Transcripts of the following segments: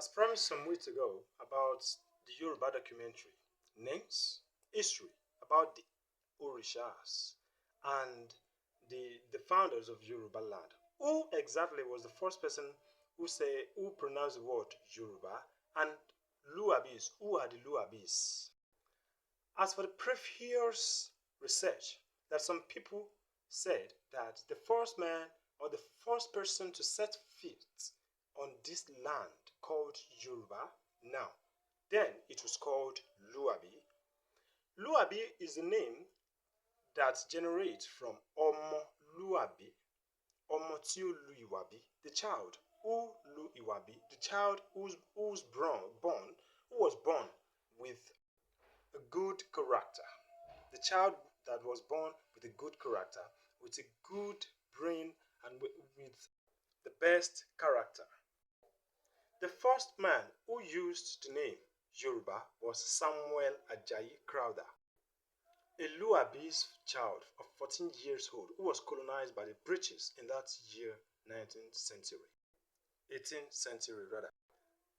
As promised some weeks ago about the Yoruba documentary, names, history, about the Orishas and the founders of Yoruba land. Who exactly was the first person who pronounced the word Yoruba, and Luabis, who are the Luabis? As for the previous research, that some people said that the first man or the first person to set feet on this land called Yoruba, now, then it was called Luabi. Luabi is the name that generates from Omo Luabi, Omo tí ó lu ìwà the child who lu ìwà the child who was born with a good character. The child that was born with a good character, with a good brain, and with the best character. The first man who used the name Yoruba was Samuel Ajayi Crowther, a Luabi's child of 14 years old who was colonized by the British in that year, 19th century. 18th century rather.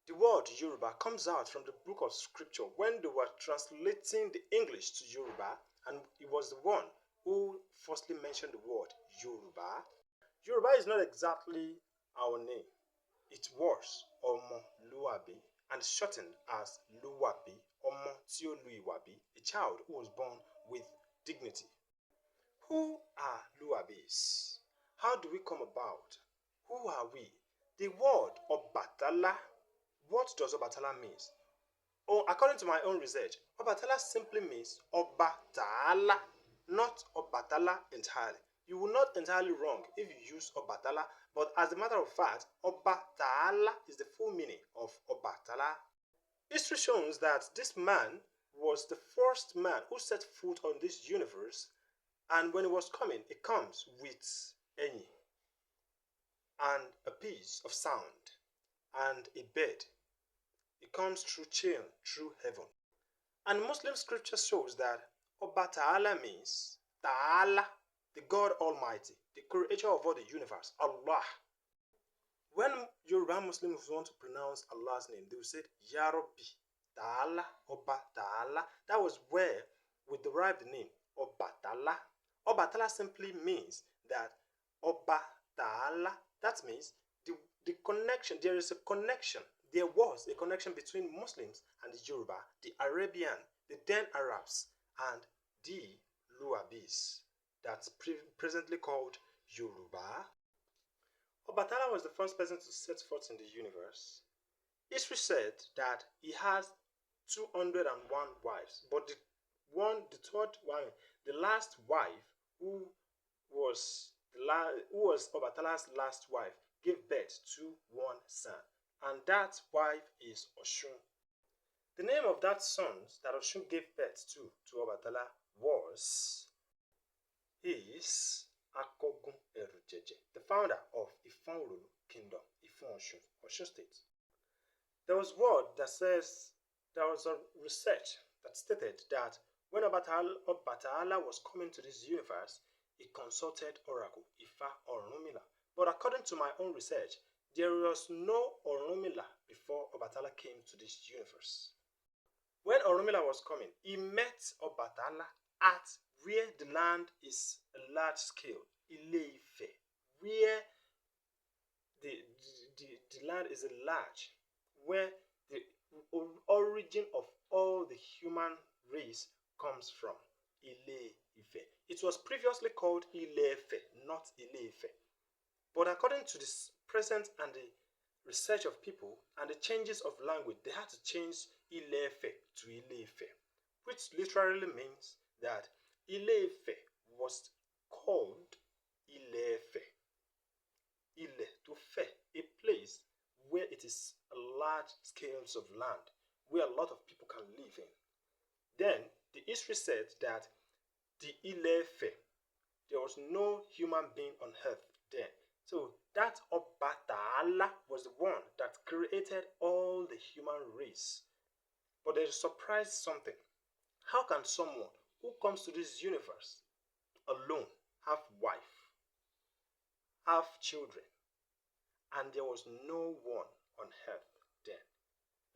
The word Yoruba comes out from the book of scripture when they were translating the English to Yoruba, and he was the one who firstly mentioned the word Yoruba. Yoruba is not exactly our name. It was Omo Luabi and shortened as Luwabi, Omo tí ó lu ìwà a child who was born with dignity. Who are Luabis? How do we come about? Who are we? The word Obatala. What does Obatala mean? Oh, according to my own research, Obatala simply means Obatala, not Obatala entirely. You will not entirely wrong if you use Obatala, but as a matter of fact, Obatala is the full meaning of Obatala. History shows that this man was the first man who set foot on this universe, and when he was coming, he comes with Enyi and a piece of sound and a bed. It comes through chain, through heaven. And Muslim scripture shows that Obatala means Ta'ala, the God Almighty, the creator of all the universe, Allah. When Yoruba Muslims want to pronounce Allah's name, they will say Ya Rabbi, Ta'ala, Obatala. That was where we derived the name Obatala. Obatala simply means that Obatala, that means the connection, there is a connection. There was a connection between Muslims and the Yoruba, the Arabian, the then Arabs, and the Luabis, that's presently called Yoruba. Obatala was the first person to set foot in the universe. History said that he has 201 wives, but the last wife, who was Obatala's last wife, gave birth to one son, and that wife is Oshun. The name of that son that Oshun gave birth to Obatala is Akogun Erujeje, the founder of Ifonrulu Kingdom, Ifon Osun State. There was a research that stated that when Obatala was coming to this universe, he consulted Oracle Ifa Orunmila. But according to my own research, there was no Orunmila before Obatala came to this universe. When Orunmila was coming, he met Obatala at where the land is a large scale, Ile-Ife, where the land is a large, where the origin of all the human race comes from, Ile-Ife. It was previously called Ile-Ife, not Ile-Ife. But according to the present and the research of people and the changes of language, they had to change Ile-Ife to Ile-Ife, which literally means that Ile-Ife was called Ile-Ife. Ile to Fe, a place where it is a large scales of land, where a lot of people can live in. Then the history said that the Ile-Ife, there was no human being on earth then. So that Obatala was the one that created all the human race. But there is surprise something. How can someone who comes to this universe alone have wife, have children, and there was no one on earth then?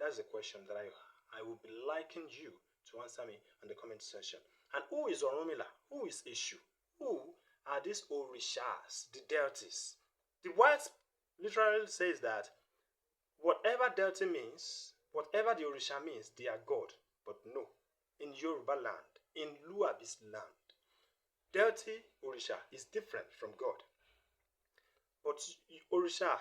That's a question that I will be liking you to answer me on the comment section. And who is Orunmila? Who is Eshu? Who are these Orishas, the deities? The white literally says that whatever deity means, whatever the Orisha means, they are God. But no, in Yoruba land, in Luabis land, deity Orisha is different from God. But Orisha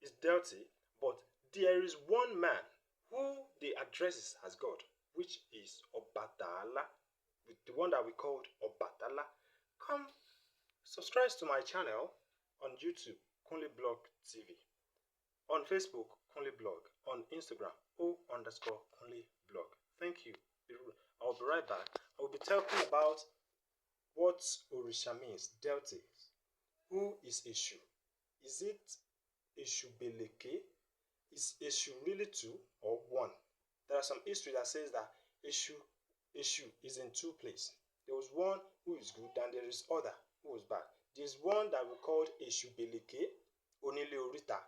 is deity, but there is one man who they addresses as God, which is Obatala, the one that we called Obatala. Come subscribe to my channel on YouTube, Kunle Blog TV, on Facebook, Kunle Blog, on Instagram, O_Kunle Blog. Thank you. I'll be right back. I will be talking about what Orisha means, deities. Who is Eshu? Is it Eshu Beleke? Is Eshu really two or one? There are some history that says that Eshu is in two places. There was one who is good, and there is other who was bad. There is one that we called Eshu Beleke, Onile Orita,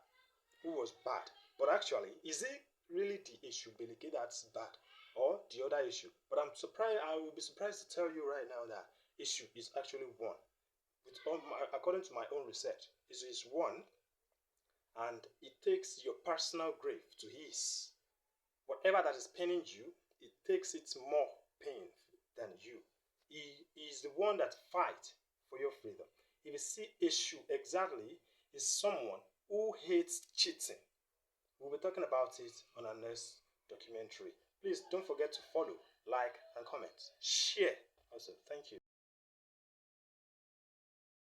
who was bad. But actually, is it really the Eshu Beleke that's bad, or the other Eshu? But I will be surprised to tell you right now that Eshu is actually one. According to my own research, it is one, and it takes your personal grave to his. Whatever that is paining you, it takes it more pain than you. He is the one that fights for your freedom. If you see issue exactly, is someone who hates cheating. We'll be talking about it on our next documentary. Please don't forget to follow, like, and comment. Share also. Thank you.